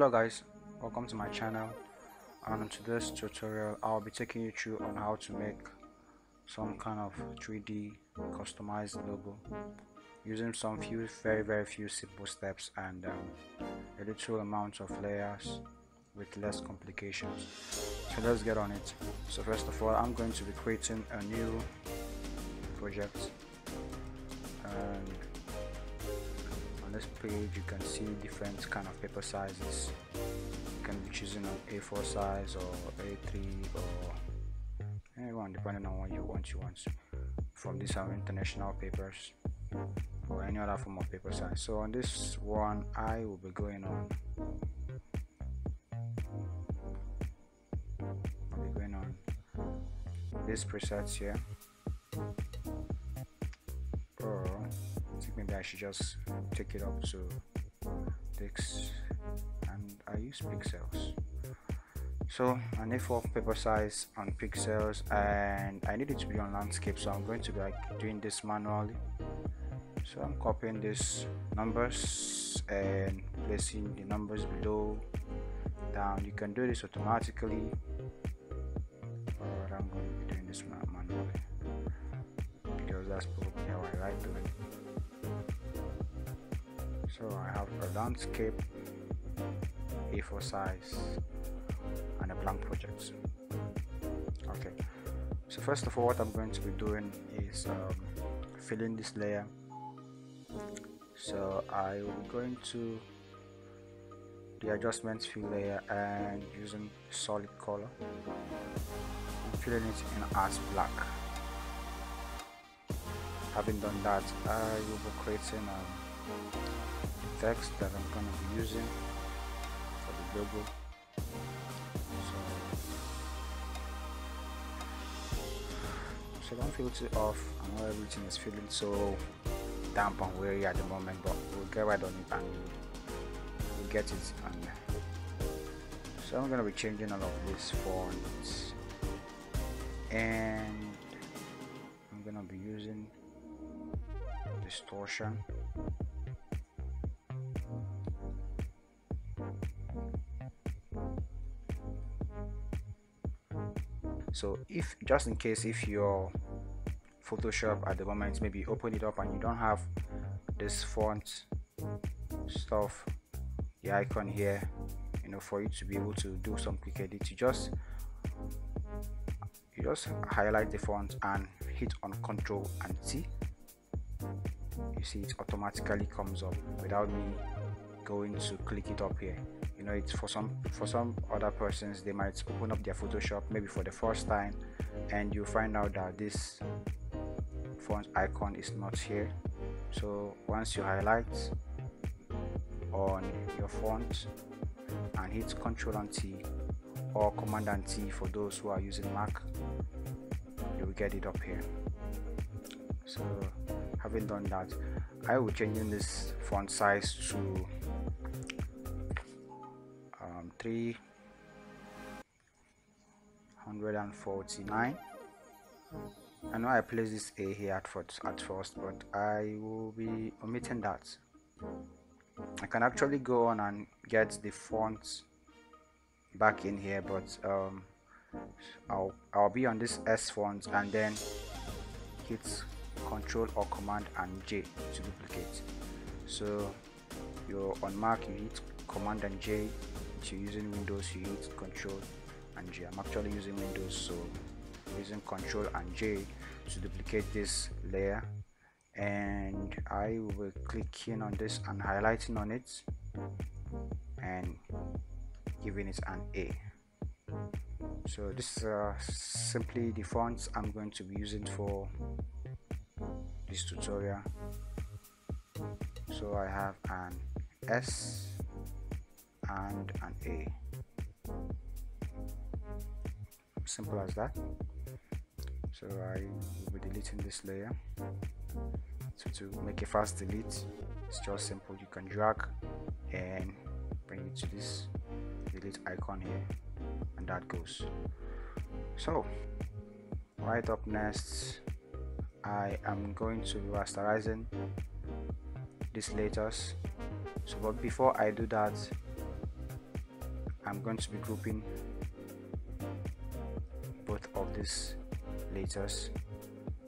Hello guys, welcome to my channel, and in today's tutorial I'll be taking you through on how to make some kind of 3D customized logo using some very few simple steps and a little amount of layers with less complications. So let's get on it. So first of all, I'm going to be creating a new project, and on this page you can see different kind of paper sizes. You can be choosing an A4 size or A3 or anyone depending on what you want from these international papers or any other form of paper size. So on this one I will be going on this presets here, or I think maybe I should just take it up to this, and I use pixels. So an A4 paper size on pixels, and I need it to be on landscape, so I'm going to be doing this manually. So I'm copying these numbers and placing the numbers below down. You can do this automatically, but I'm going to be doing this manually because that's probably how I like doing it. So I have a landscape A4 size and a blank project. Okay, so first of all, what I'm going to be doing is filling this layer. So I will be going to the adjustments fill layer and using solid color and filling it in as black. Having done that, I will be creating text that I'm going to be using for the logo. So don't filter it off. I know everything is feeling so damp and weary at the moment, but we'll get right on it and we'll get it on there. So I'm going to be changing all of these fonts, and I'm going to be using distortion. So if just in case if your Photoshop at the moment, maybe open it up and you don't have this font stuff, the icon here, for you to be able to do some quick edit, you just highlight the font and hit on Ctrl and T. You see it automatically comes up without me going to click it up here. It's for some other persons, they might open up their Photoshop maybe for the first time, and you find out that this font icon is not here. So once you highlight on your font and hit Ctrl and T or Command and T for those who are using Mac, you will get it up here. So having done that, I will change in this font size to 349. I know I placed this A here at first, but I will be omitting that. I can actually go on and get the font back in here, but I'll be on this S font and then hit Control or Command and J to duplicate. So you're on Mac, you hit Command and J. If you're using Windows, you hit Control and J. I'm actually using Windows, so I'm using Control and J to duplicate this layer, and I will be clicking on this and highlighting on it and giving it an A. So this is simply the fonts I'm going to be using for this tutorial. So I have an S and an A. Simple as that. So I will be deleting this layer. So to make a fast delete, it's just simple. You can drag and bring it to this delete icon here, and that goes. So right up next, I am going to be rasterizing these letters. So but before I do that, I'm going to be grouping both of these letters,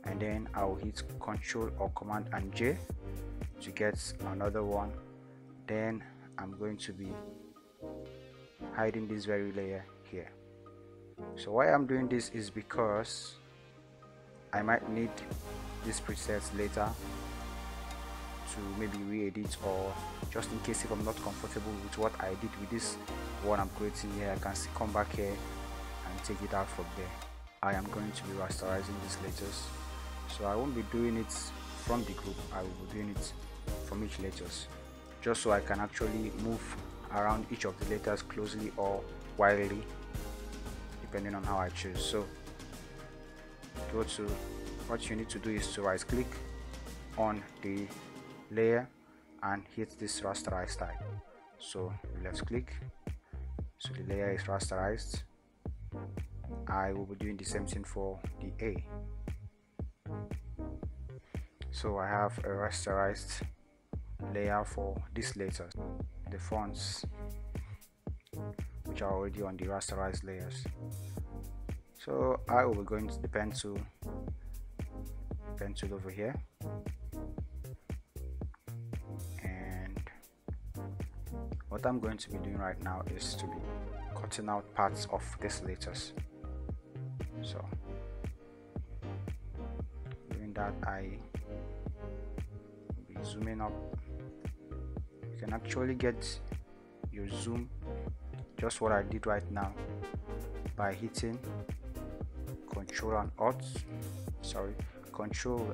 and then I'll hit Ctrl or Command and J to get another one. Then I'm going to be hiding this very layer here. So why I'm doing this is because I might need these presets later to maybe re-edit, or just in case if I'm not comfortable with what I did with this one I'm creating here, I can still come back here and take it out from there. I am going to be rasterizing these letters, so I won't be doing it from the group, I will be doing it from each letters, just so I can actually move around each of the letters closely or wildly depending on how I choose. So what you need to do is to right click on the layer and hit this rasterize type. So left click, so the layer is rasterized. I will be doing the same thing for the A. So I have a rasterized layer for these letters, the fonts which are already on the rasterized layers. So I will be going to the pen tool over here, and what I'm going to be doing right now is to be cutting out parts of these letters. So doing that, I will be zooming up. You can actually get your zoom, just what I did right now, by hitting Control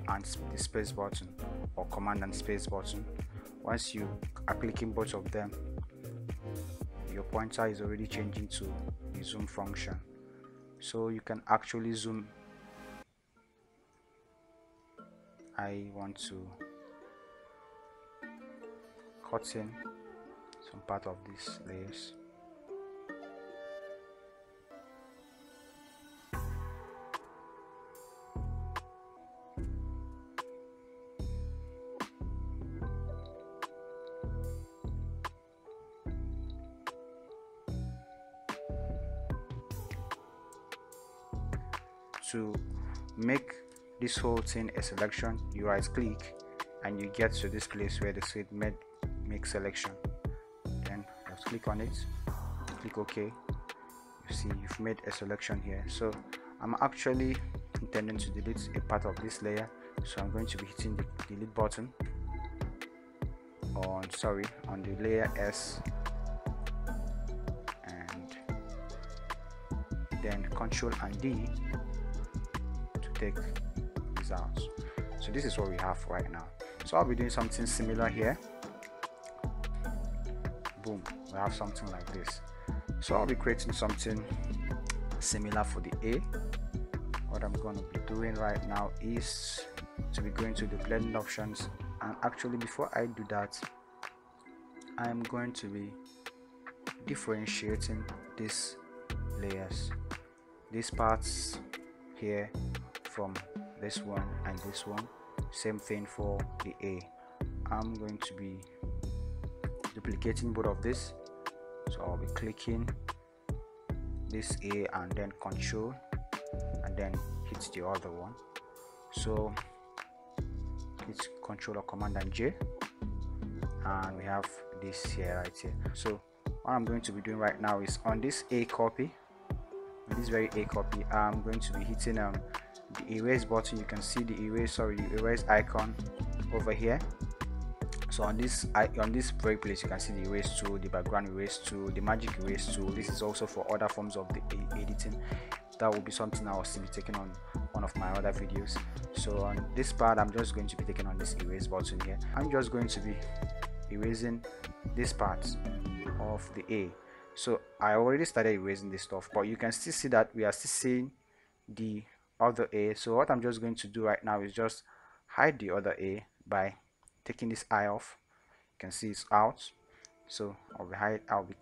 and the space button, or Command and space button. Once you are clicking both of them, your pointer is already changing to the zoom function, so you can actually zoom. I want to cut in some part of these layers. To make this whole thing a selection, you right click and you get to this place where they say make selection, then just click on it, click OK. You see you've made a selection here. So I'm actually intending to delete a part of this layer, so I'm going to be hitting the delete button on the layer S, and then Control and D to take this out. So this is what we have right now. So I'll be doing something similar here. Boom, we have something like this. So I'll be creating something similar for the A. What I'm going to be doing right now is to be going to the blending options, and actually before I do that, I'm going to be differentiating these layers, these parts here, from this one and this one. Same thing for the A. I'm going to be duplicating both of this, so I'll be clicking this A and then Control and then hit the other one. So hit Control or Command and J, and we have this here, right here. So what I'm going to be doing right now is on this A copy, on this very A copy, I'm going to be hitting the erase button. You can see the erase icon over here. So on this very place, you can see the erase tool, the background erase tool, the magic erase tool. This is also for other forms of the editing. That will be something I will still be taking on one of my other videos. So on this part, I'm just going to be taking on this erase button here. I'm just going to be erasing this part of the A. So I already started erasing this stuff, but you can still see that we are still seeing the other A. So what I'm just going to do right now is just hide the other A by taking this eye off. You can see it's out. So I'll be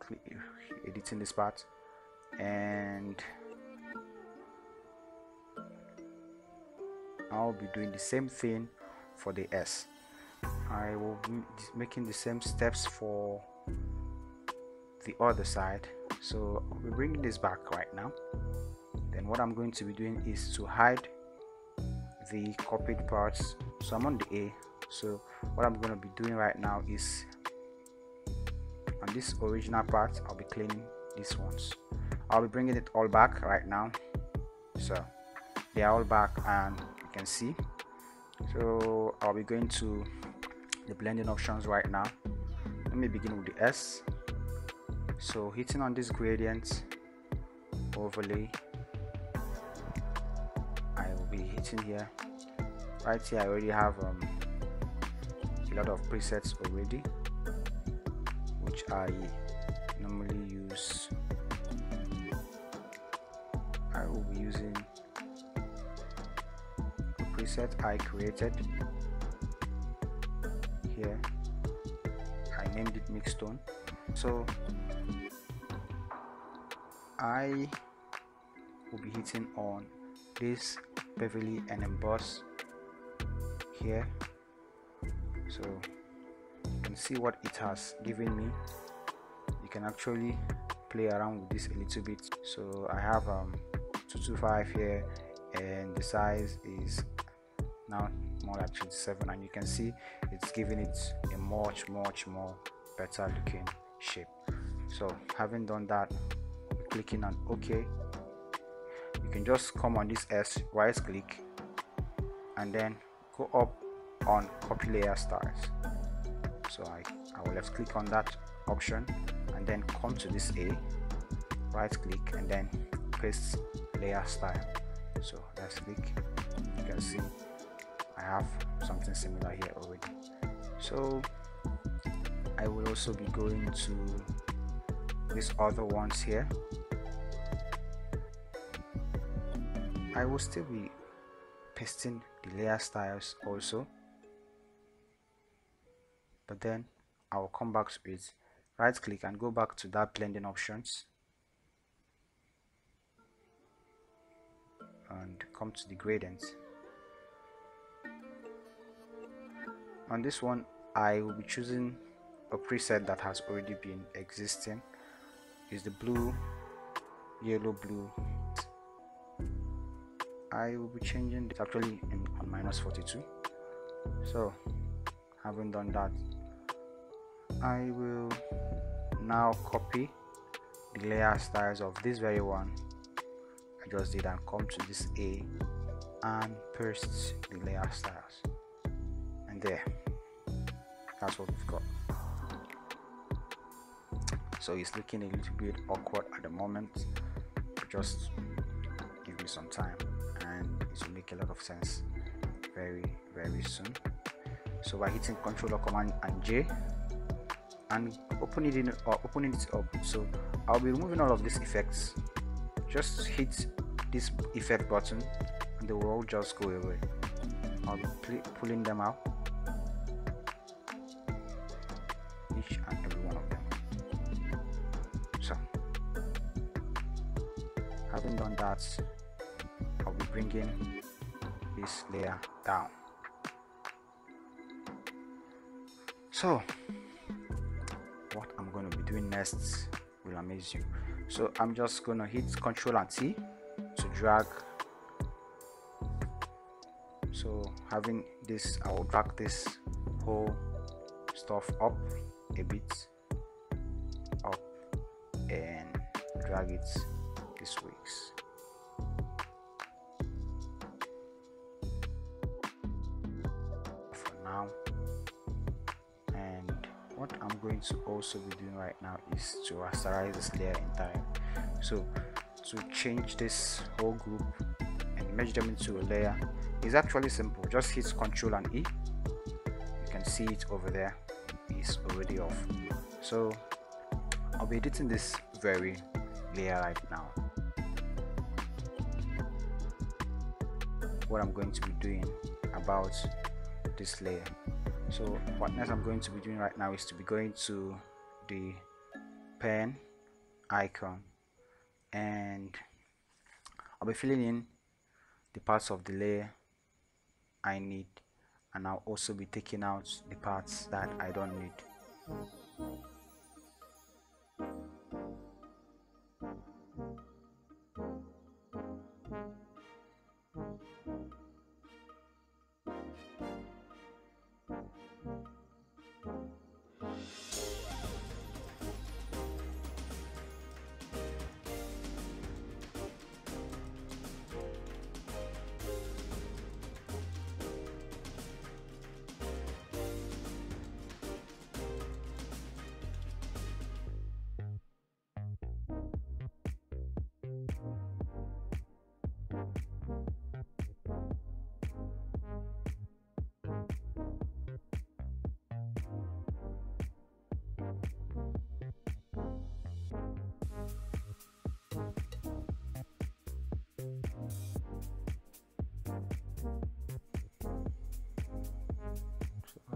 editing this part, and I'll be doing the same thing for the S. I will be making the same steps for the other side. So I'll be bringing this back right now. Then what I'm going to be doing is to hide the copied parts. So I'm on the A. So what I'm going to be doing right now is on this original part, I'll be cleaning these ones. I'll be bringing it all back right now. So they are all back, and you can see. So I'll be going to the blending options right now. Let me begin with the S. So hitting on this gradient overlay, I will be hitting here. Right here I already have a lot of presets already, which I normally use. I will be using a preset I created here. I named it mix tone. So I will be hitting on this bevelly and emboss here. So you can see what it has given me. You can actually play around with this a little bit. So I have 225 here, and the size is now more like 27, and you can see it's giving it a much more better looking shape. So having done that, clicking on OK, you can just come on this S, right click, and then go up on copy layer styles. So I will left click on that option, and then come to this A, right click, and then paste layer style. So let's click. You can see I have something similar here already. So I will also be going to these other ones here. I will still be pasting the layer styles also, but then I will come back to it, right click, and go back to that blending options and come to the gradients. On this one I will be choosing a preset that has already been existing. Is the blue, yellow, blue. I will be changing it actually on -42. So having done that, I will now copy the layer styles of this very one I just did, and come to this A and paste the layer styles, and there, that's what we've got. So it's looking a little bit awkward at the moment, but just give me some time and it will make a lot of sense very soon. So by hitting Ctrl or Command and J and opening it up, so I'll be removing all of these effects. Just hit this effect button and they will all just go away. I'll be pulling them out, each and every one of them. So having done that, I'll be bringing this layer down. So what I'm going to be doing next will amaze you. So I'm just going to hit Ctrl and T to drag. So having this, I will drag this whole stuff up a bit, up, and drag it this way. For now, and what I'm going to also be doing right now is to rasterize this layer entirely. So to change this whole group and merge them into a layer is actually simple. Just hit Ctrl and E. You can see it over there, it's already off. So I'll be editing this very layer right now. What I'm going to be doing about this layer. So what next I'm going to be doing right now is to be going to the pen icon, and I'll be filling in the parts of the layer I need, and I'll also be taking out the parts that I don't need.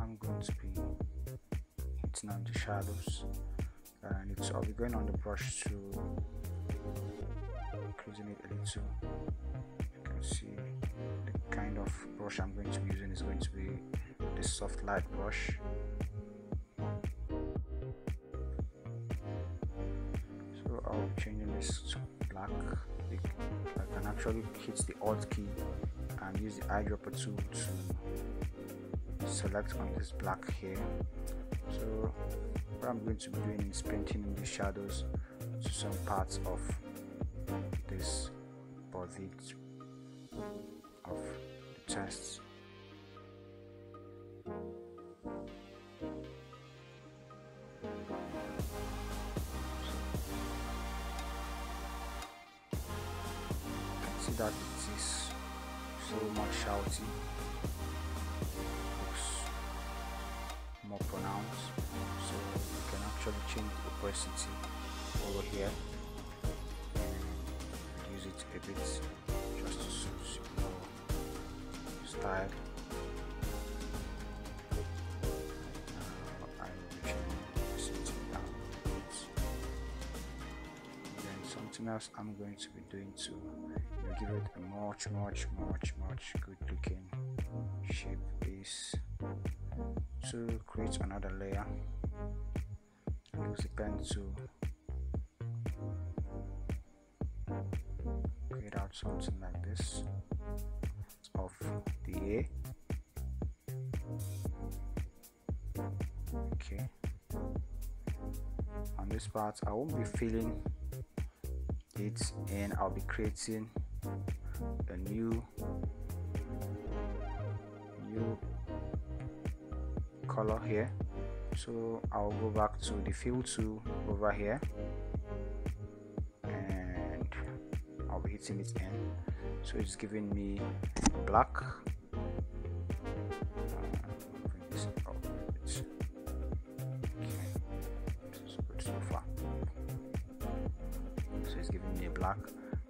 I'm going to be hitting on the shadows that I need. So I'll be going on the brush to increasing it a little. You can see the kind of brush I'm going to be using is going to be this soft light brush. So I'll be changing this to black. I can actually hit the Alt key and use the eyedropper tool to select on this black here. So what I'm going to be doing is painting in these shadows to some parts of this body of the chest. See that it is so much shouty, looks more pronounced, so you can actually change the opacity over here and reduce it a bit just to suit your style. I will be changing the opacity down a bit. And then something else I'm going to be doing to give it a much good looking shape is to create another layer and use the pen to create out something like this of the A. Okay, on this part I won't be filling it in, I'll be creating a new color here. So I'll go back to the fill tool over here and I'll be hitting it in, so it's giving me black. Bring this up a bit. Okay, this is good so far. So it's giving me a black.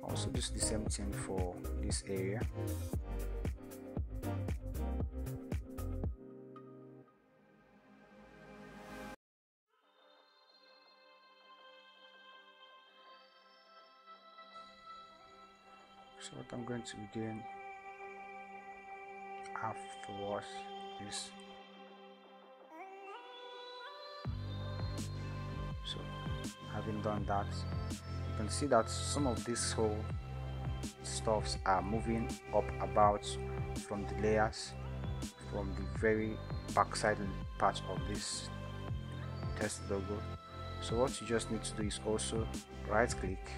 Also do the same thing for this area. So what I'm going to be doing afterwards is, so having done that, you can see that some of these whole stuffs are moving up about from the layers from the very backside part of this test logo. So what you just need to do is also right click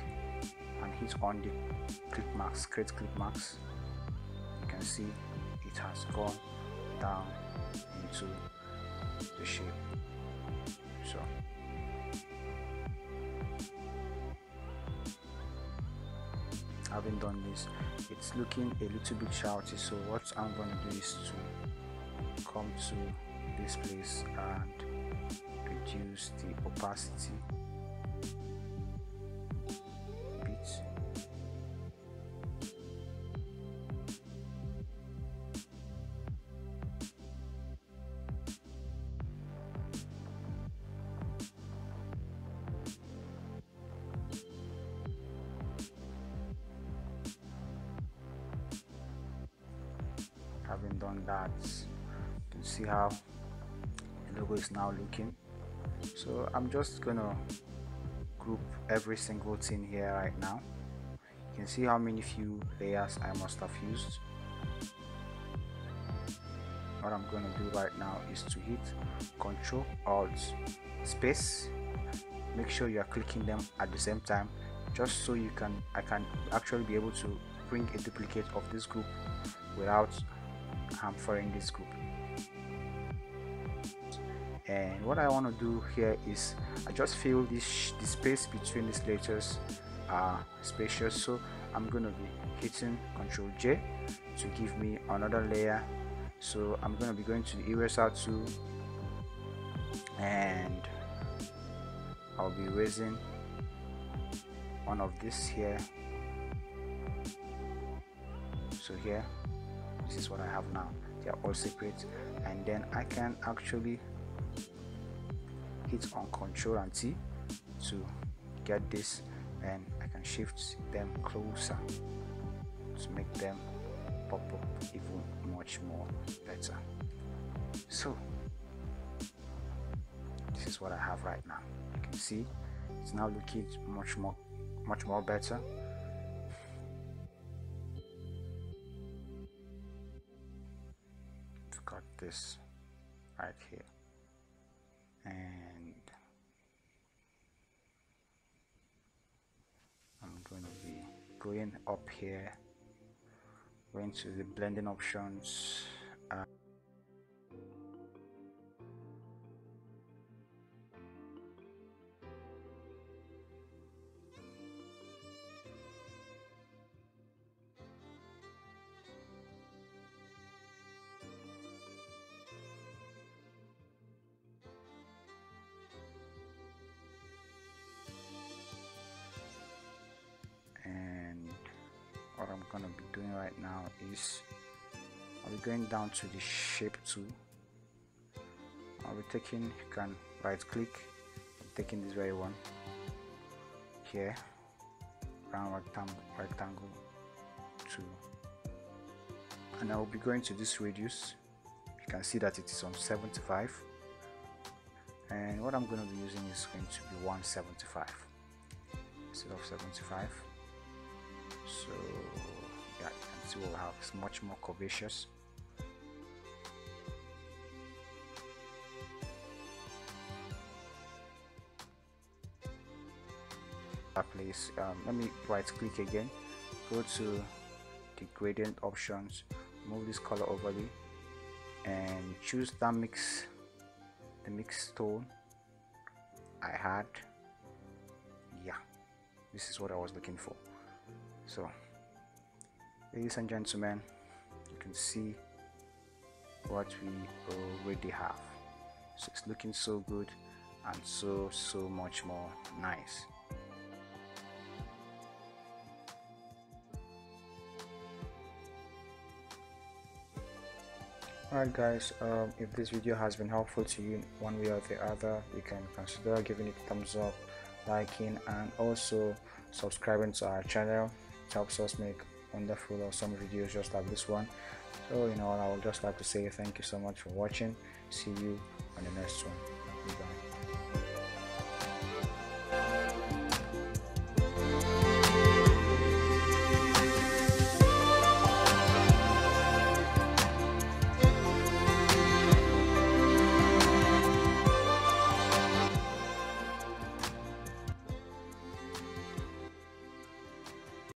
and hit on the click marks, create click marks. You can see it has gone down into the shape. So having done this, it's looking a little bit shouty, so what I'm going to do is to come to this place and reduce the opacity a bit. Having done that, you can see how the logo is now looking. So I'm just gonna group every single thing here right now. You can see how many few layers I must have used. What I'm going to do right now is to hit Ctrl Alt space. Make sure you are clicking them at the same time, just so I can actually be able to bring a duplicate of this group without hamstering this group. And what I want to do here is I just feel the space between these letters are spacious, so I'm going to be hitting Ctrl J to give me another layer. So I'm going to be going to the eraser tool, and I'll be erasing one of this here. So here, this is what I have now. They are all separate, and then I can actually hit on Ctrl and T to get this, and I can shift them closer to make them pop up even much more better. So this is what I have right now. You can see it's now looking much more better. We've got this right here, and I'm going to be going up here, going to the blending options, and what I'm going to be doing right now is I'll be going down to the shape tool. I'll be taking, you can right click, I'm taking this very one here, round rectangle tool, and I will be going to this radius. You can see that it is on 75, and what I'm going to be using is going to be 175 instead of 75. So yeah, you can see what we have. It's much more curvaceous. Place, let me right click again, go to the gradient options, move this color overlay, and choose that the mix tone I had. Yeah, this is what I was looking for. So ladies and gentlemen, you can see what we already have. So it's looking so good and so much more nice. Alright guys, if this video has been helpful to you in one way or the other, you can consider giving it a thumbs up, liking, and also subscribing to our channel. It helps us make wonderful, awesome videos just like this one. So I would just like to say thank you so much for watching. See you on the next one. Goodbye.